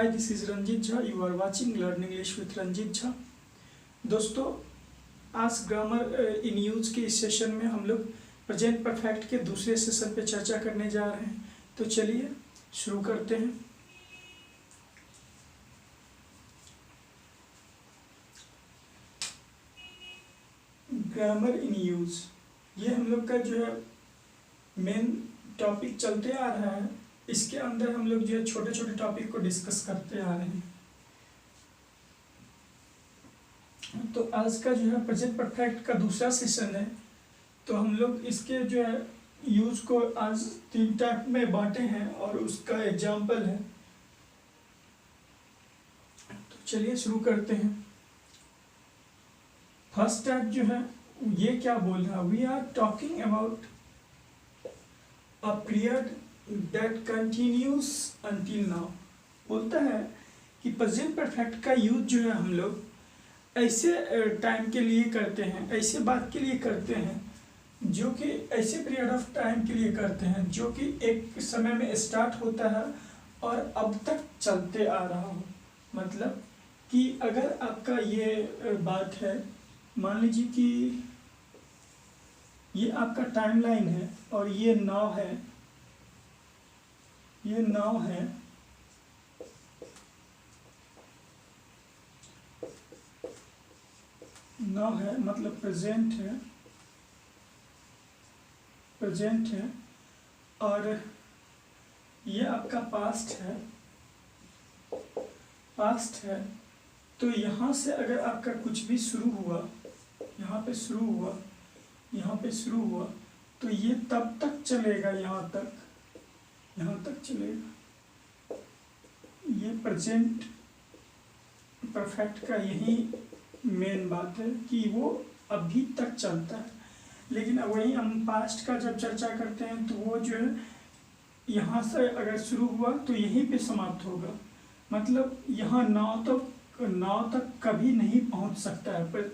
Hi, this is Ranjeet Jha. You are watching learn English with Ranjeet Jha. दोस्तों, आज grammar in use के इस सेशन में हम लोग प्रेजेंट परफेक्ट के दूसरे सेशन पे चर्चा करने जा रहे हैं। तो चलिए शुरू करते हैं। ग्रामर इन यूज, ये हम लोग का जो है मेन टॉपिक चलते आ रहा है। इसके अंदर हम लोग जो है छोटे छोटे टॉपिक को डिस्कस करते आ रहे हैं। तो आज का जो है प्रेजेंट परफेक्ट का दूसरा सेशन है। तो हम लोग इसके जो है यूज को आज 3 टाइप में बांटे हैं और उसका एग्जाम्पल है। तो चलिए शुरू करते हैं। फर्स्ट टाइप जो है ये क्या बोल रहा है, we are talking about a period that continues until now. बोलता है कि प्रेजेंट परफेक्ट का यूज जो है हम लोग ऐसे टाइम के लिए करते हैं, ऐसे बात के लिए करते हैं जो कि ऐसे पीरियड ऑफ टाइम के लिए करते हैं जो कि एक समय में स्टार्ट होता है और अब तक चलते आ रहा हो। मतलब कि अगर आपका ये बात है, मान लीजिए कि ये आपका टाइमलाइन है और ये नाव है, ये नाव है। नाव है मतलब प्रेजेंट है, प्रेजेंट है, और ये आपका पास्ट है, पास्ट है। तो यहाँ से अगर आपका कुछ भी शुरू हुआ, यहाँ पे शुरू हुआ, यहाँ पे शुरू हुआ, तो ये तब तक चलेगा, यहाँ तक, यहाँ तक चलेगा। ये प्रेजेंट परफेक्ट का यही मेन बात है कि वो अभी तक चलता है। लेकिन वही हम पास्ट का जब चर्चा करते हैं तो वो जो है यहाँ से अगर शुरू हुआ तो यहीं पे समाप्त होगा। मतलब यहाँ नाव तक कभी नहीं पहुँच सकता है। पर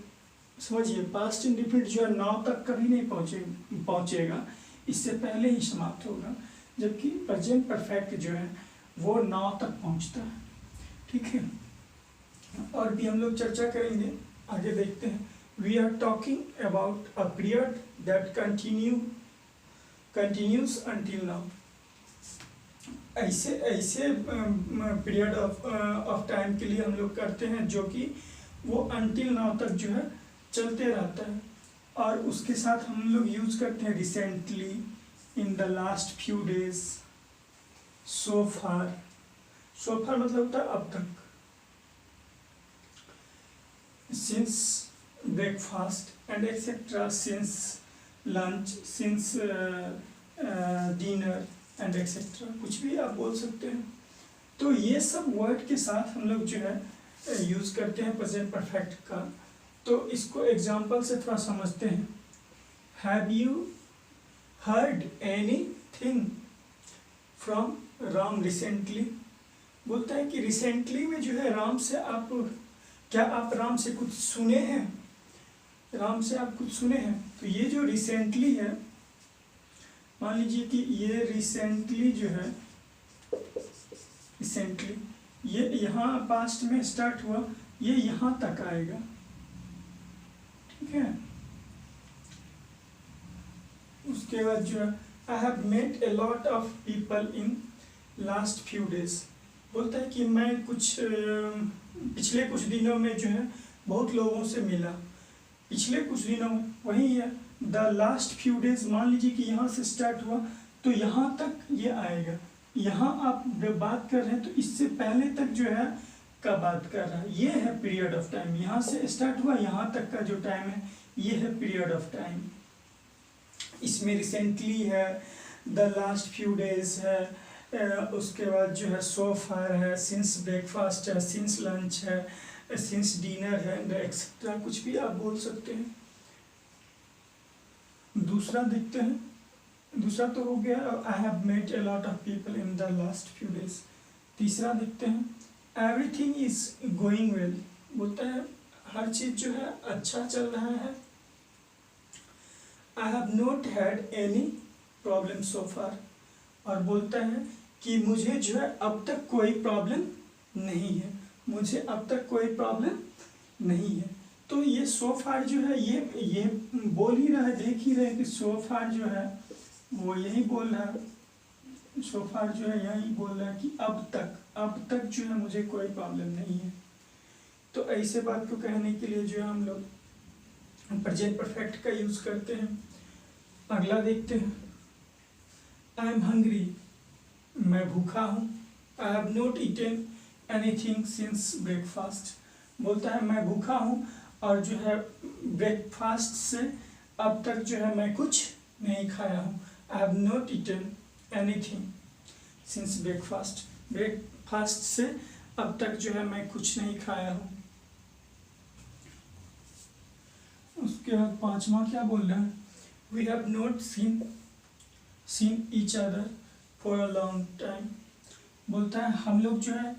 समझिए, पास्ट इंडेफिनिट जो है नाव तक कभी नहीं पहुँचेगा, इससे पहले ही समाप्त होगा। जबकि प्रेजेंट परफेक्ट जो है वो नाव तक पहुँचता है। ठीक है, और भी हम लोग चर्चा करेंगे, आगे देखते हैं। We are talking about a period that continues until now. ऐसे पीरियड ऑफ टाइम के लिए हम लोग करते हैं जो कि वो अंटिल नाउ तक जो है चलते रहता है। और उसके साथ हम लोग यूज करते हैं recently, in the last few days, so far. So far मतलब होता है अब तक, since breakfast and etc, since lunch, since dinner and etc, कुछ भी आप बोल सकते हैं। तो ये सब वर्ड के साथ हम लोग जो है यूज करते हैं प्रेजेंट परफेक्ट का। तो इसको एग्जाम्पल से थोड़ा समझते हैं। Have you heard anything from Ram recently. बोलता है कि रिसेंटली में जो है राम से क्या आप राम से कुछ सुने हैं, राम से आप कुछ सुने हैं। तो ये जो रिसेंटली है, मान लीजिए कि ये रिसेंटली जो है, रिसेंटली ये यहाँ पास्ट में स्टार्ट हुआ, ये यहाँ तक आएगा। ठीक है, उसके बाद जो है I have met a lot of people in last few days. बोलता है कि मैं पिछले कुछ दिनों में जो है बहुत लोगों से मिला। पिछले कुछ दिनों में वही है, द लास्ट फ्यू डेज। मान लीजिए कि यहाँ से स्टार्ट हुआ तो यहाँ तक ये आएगा। यहाँ आप जब बात कर रहे हैं तो इससे पहले तक जो है का बात कर रहा है, ये है पीरियड ऑफ टाइम। यहाँ से स्टार्ट हुआ, यहाँ तक का जो टाइम है ये है पीरियड ऑफ टाइम। इसमें रिसेंटली है, द लास्ट फ्यू डेज है, उसके बाद जो है सो फार है, सिंस ब्रेकफास्ट है, सिंस लंच है, सिंस डिनर है, एक्सेट्रा, कुछ भी आप बोल सकते हैं। दूसरा देखते हैं। दूसरा तो हो गया I have met a lot of people in the last few days. तीसरा देखते हैं, एवरीथिंग इज गोइंग वेल। बोलता है हर चीज जो है अच्छा चल रहा है। I have not had any problem so far. और बोलता है कि मुझे जो है अब तक कोई प्रॉब्लम नहीं है, मुझे अब तक कोई प्रॉब्लम नहीं है। तो ये सो फार जो है ये बोल ही रहा है, देख ही रहे कि सो फार जो है वो यही बोल रहा है, सो फार जो है यही बोल रहा है कि अब तक जो है मुझे कोई प्रॉब्लम नहीं है। तो ऐसे बात को कहने के लिए जो है हम लोग प्रेजेंट परफेक्ट का यूज करते हैं। अगला देखते हैं, आई एम हंग्री, मैं भूखा हूँ। I have not eaten anything since breakfast, बोलता है मैं भूखा हूँ और जो है ब्रेकफास्ट से अब तक जो है मैं कुछ नहीं खाया हूँ। I have not eaten anything since breakfast, breakfast से अब तक जो है मैं कुछ नहीं खाया हूँ। उसके बाद पांचवा क्या बोल रहा है, we have not seen each other for a long time, बोलता है हम लोग जो है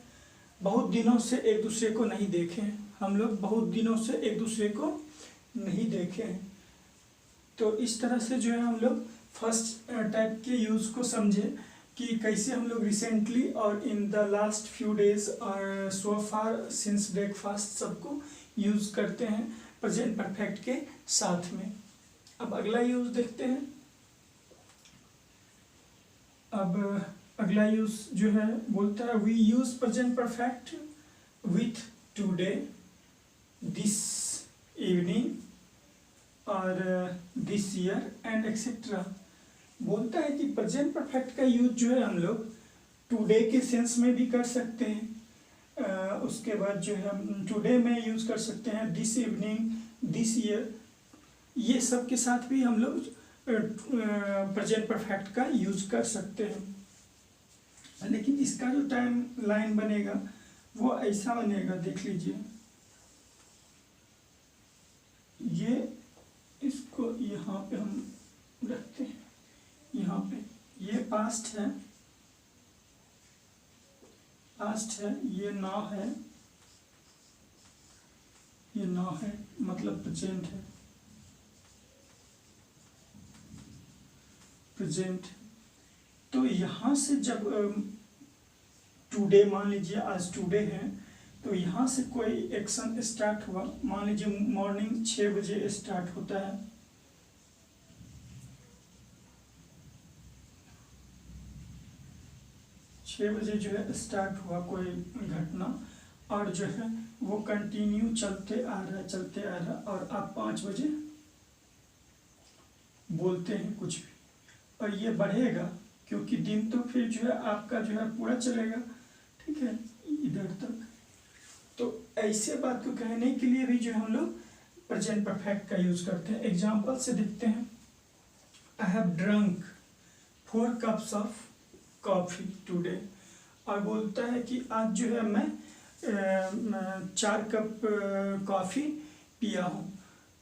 बहुत दिनों से एक दूसरे को नहीं देखे हैं, हम लोग बहुत दिनों से एक दूसरे को नहीं देखे हैं। तो इस तरह से जो है हम लोग फर्स्ट टाइप के यूज़ को समझे कि कैसे हम लोग रिसेंटली और इन द लास्ट फ्यू डेज और सो फार सिंस ब्रेकफास्ट सबको यूज़ करते हैं प्रेजेंट परफेक्ट के साथ में। अब अगला यूज़ देखते हैं। अब अगला यूज़ जो है बोलता है we use present perfect with today, this evening और दिस ईयर एंड एक्सेट्रा, बोलता है कि प्रेजेंट परफेक्ट का यूज जो है हम लोग टुडे के सेंस में भी कर सकते हैं, उसके बाद जो है हम टुडे में यूज़ कर सकते हैं, दिस इवनिंग, दिस ईयर, ये सब के साथ भी हम लोग प्रेजेंट परफेक्ट का यूज कर सकते हैं। लेकिन इसका जो टाइम लाइन बनेगा वो ऐसा बनेगा, देख लीजिए, ये इसको यहाँ पे हम रखते हैं, यहाँ पे ये पास्ट है, ये नाउ है, ये नाउ है मतलब प्रेजेंट है, प्रेजेंट। तो यहाँ से जब टुडे मान लीजिए आज टुडे है, तो यहाँ से कोई एक्शन स्टार्ट हुआ, मान लीजिए मॉर्निंग 6 बजे स्टार्ट होता है, 6 बजे जो है स्टार्ट हुआ कोई घटना और जो है वो कंटिन्यू चलते आ रहा और आप 5 बजे बोलते हैं कुछ भी और ये बढ़ेगा क्योंकि दिन तो फिर जो है आपका जो है पूरा चलेगा, ठीक है, इधर तक। तो ऐसे बात को कहने के लिए भी जो हम लोग प्रेजेंट परफेक्ट का यूज करते हैं। एग्जाम्पल से देखते हैं, I have drunk 4 cups of coffee today, और बोलता है कि आज जो है मैं 4 कप कॉफ़ी पिया हूँ।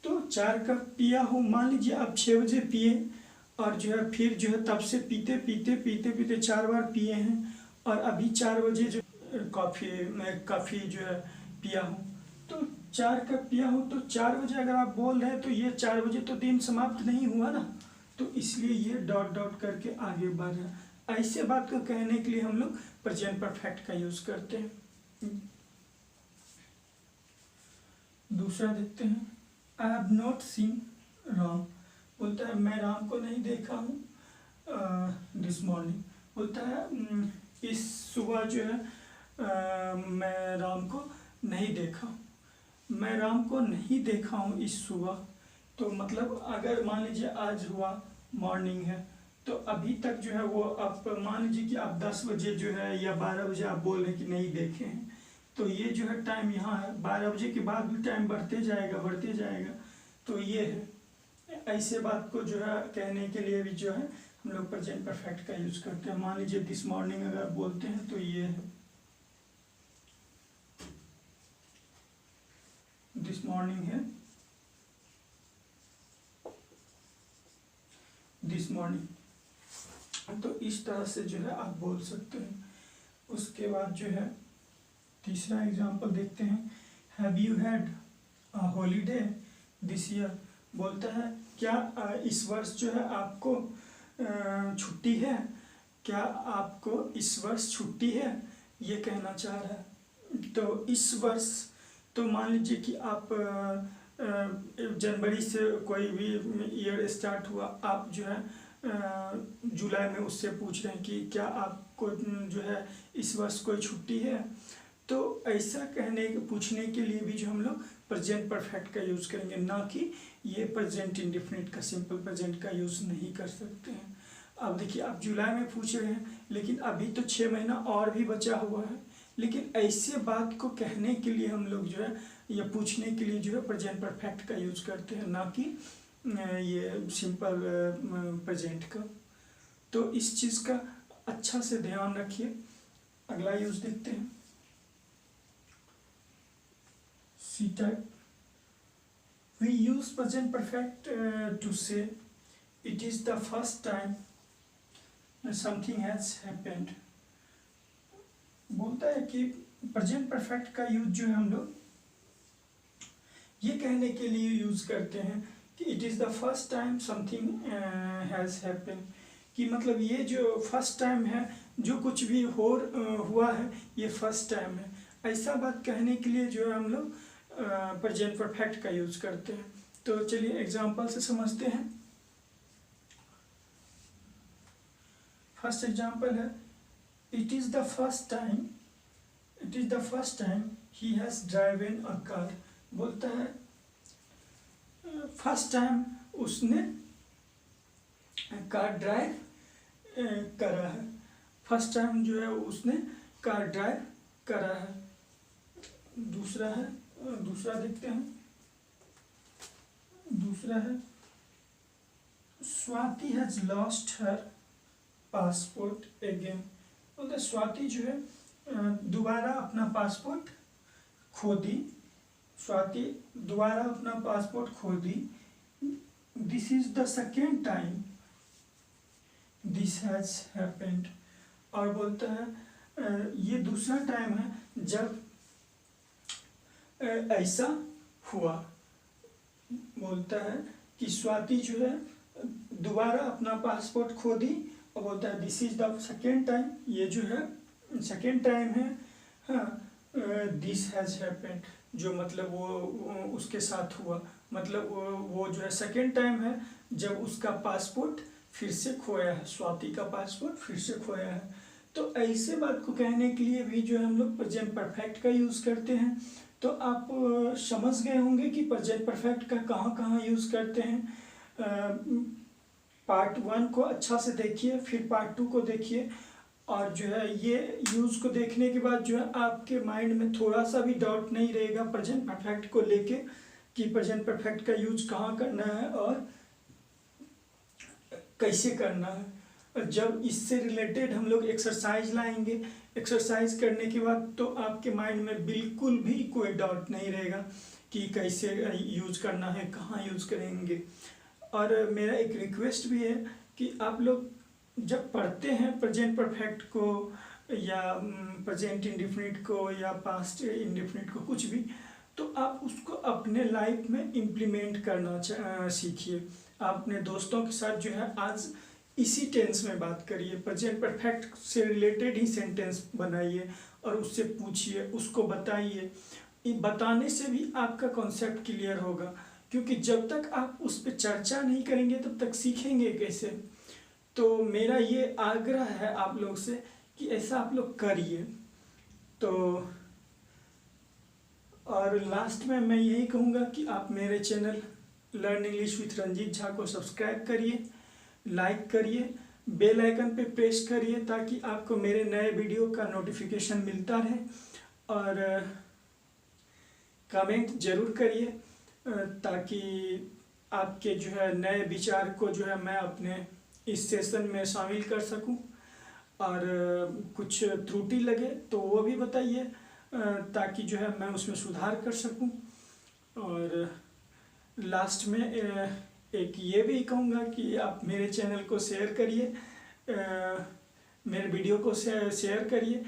तो 4 कप पिया हूँ, मान लीजिए आप 6 बजे पिए और जो है फिर जो है तब से पीते 4 बार पिए हैं और अभी 4 बजे जो कॉफ़ी जो है पिया हूँ। तो 4 कप पिया हूँ, तो 4 बजे अगर आप बोल रहे हैं तो ये 4 बजे तो दिन समाप्त नहीं हुआ ना, तो इसलिए ये डॉट डॉट करके आगे बढ़ रहा है। ऐसे बात को कहने के लिए हम लोग प्रेजेंट परफेक्ट का यूज करते हैं। दूसरा देखते हैं, आई हैव नॉट सीन राम, बोलता है मैं राम को नहीं देखा हूँ दिस मॉर्निंग, बोलता है इस सुबह जो है मैं राम को नहीं देखा हूँ, मैं राम को नहीं देखा हूँ इस सुबह। तो मतलब अगर मान लीजिए आज हुआ मॉर्निंग है तो अभी तक जो है वो आप मान लीजिए कि आप 10 बजे जो है या 12 बजे आप बोल रहे हैं कि नहीं देखे हैं, तो ये जो है टाइम यहाँ है, 12 बजे के बाद भी टाइम बढ़ते जाएगा। तो ये है, ऐसे बात को जो है कहने के लिए भी जो है हम लोग प्रेजेंट परफेक्ट का यूज करते हैं। मान लीजिए दिस मॉर्निंग अगर आप बोलते हैं तो ये है, दिस मॉर्निंग है, दिस मॉर्निंग, तो इस तरह से जो है आप बोल सकते हैं। उसके बाद जो है तीसरा एग्जांपल देखते हैं, have you had a holiday this year, बोलता है क्या इस वर्ष जो है आपको छुट्टी है, क्या आपको इस वर्ष छुट्टी है, ये कहना चाह रहा है। तो इस वर्ष तो मान लीजिए कि आप जनवरी से कोई भी ईयर स्टार्ट हुआ, आप जो है जुलाई में उससे पूछ रहे हैं कि क्या आपको जो है इस वर्ष कोई छुट्टी है। तो ऐसा पूछने के लिए भी जो हम लोग प्रेजेंट परफेक्ट का यूज़ करेंगे, ना कि ये प्रेजेंट इंडेफिनिट का सिंपल प्रेजेंट का यूज़ नहीं कर सकते हैं। अब देखिए, आप जुलाई में पूछ रहे हैं, लेकिन अभी तो 6 महीना और भी बचा हुआ है। लेकिन ऐसे बात को कहने के लिए हम लोग जो है या पूछने के लिए जो है प्रेजेंट परफेक्ट का यूज़ करते हैं, ना कि ये सिंपल प्रेजेंट का। तो इस चीज़ का अच्छा से ध्यान रखिए। अगला यूज़ देखते हैं, C type. We use present perfect to say it is the first time something has happened. बोलता है कि प्रेजेंट परफेक्ट का यूज जो है हम लोग ये कहने के लिए यूज़ करते हैं कि it is the first time something has happened, कि मतलब ये जो फर्स्ट टाइम है, जो कुछ भी हुआ है ये फर्स्ट टाइम है। ऐसा बात कहने के लिए जो है हम लोग प्रेजेंट परफेक्ट का यूज़ करते हैं। तो चलिए एग्जांपल से समझते हैं। फर्स्ट एग्जांपल है, it is the first time he has driven a car. बोलता है फर्स्ट टाइम उसने कार ड्राइव करा है। फर्स्ट टाइम जो है उसने कार ड्राइव करा है। दूसरा देखते हैं। दूसरा है, Swati has lost her passport again. बोलते स्वाति जो है दोबारा अपना पासपोर्ट खो दी। स्वाति दोबारा अपना पासपोर्ट खो दी। This is the second time this has happened. और बोलता है ये दूसरा टाइम है जब ऐसा हुआ। बोलता है कि स्वाति जो है दोबारा अपना पासपोर्ट खो दी, और बोलता है this is the second time, ये जो है सेकेंड टाइम है। हाँ, दिस हैज हैपेंड, जो मतलब वो उसके साथ हुआ, मतलब वो जो है सेकेंड टाइम है जब उसका पासपोर्ट फिर से खोया है। स्वाति का पासपोर्ट फिर से खोया है। तो ऐसे बात को कहने के लिए भी जो है हम लोग प्रेजेंट परफेक्ट का यूज़ करते हैं। तो आप समझ गए होंगे कि प्रेजेंट परफेक्ट का कहाँ कहाँ यूज़ करते हैं। पार्ट 1 को अच्छा से देखिए, फिर पार्ट 2 को देखिए, और जो है ये यूज़ को देखने के बाद जो है आपके माइंड में थोड़ा सा भी डाउट नहीं रहेगा प्रेजेंट परफेक्ट को लेके, कि प्रेजेंट परफेक्ट का यूज कहाँ करना है और कैसे करना है। जब इससे रिलेटेड हम लोग एक्सरसाइज लाएंगे, एक्सरसाइज करने के बाद तो आपके माइंड में बिल्कुल भी कोई डाउट नहीं रहेगा कि कैसे यूज करना है, कहाँ यूज करेंगे। और मेरा एक रिक्वेस्ट भी है कि आप लोग जब पढ़ते हैं प्रेजेंट परफेक्ट को या प्रेजेंट इंडेफिनिट को या पास्ट इंडेफिनिट को, कुछ भी, तो आप उसको अपने लाइफ में इम्प्लीमेंट करना सीखिए। आप अपने दोस्तों के साथ जो है आज इसी टेंस में बात करिए, प्रेजेंट परफेक्ट से रिलेटेड ही सेंटेंस बनाइए और उससे पूछिए, उसको बताइए। बताने से भी आपका कॉन्सेप्ट क्लियर होगा, क्योंकि जब तक आप उस पर चर्चा नहीं करेंगे तब तक सीखेंगे कैसे। तो मेरा ये आग्रह है आप लोग से कि ऐसा आप लोग करिए। तो और लास्ट में मैं यही कहूँगा कि आप मेरे channel learn English with Ranjeet Jha को सब्सक्राइब करिए, लाइक करिए, बेल आइकन पे प्रेस करिए ताकि आपको मेरे नए वीडियो का नोटिफिकेशन मिलता रहे, और कमेंट जरूर करिए ताकि आपके जो है नए विचार को जो है मैं अपने इस सेशन में शामिल कर सकूं। और कुछ त्रुटि लगे तो वो भी बताइए ताकि जो है मैं उसमें सुधार कर सकूं। और लास्ट में एक ये भी कहूँगा कि आप मेरे चैनल को शेयर करिए, मेरे वीडियो को शेयर करिए।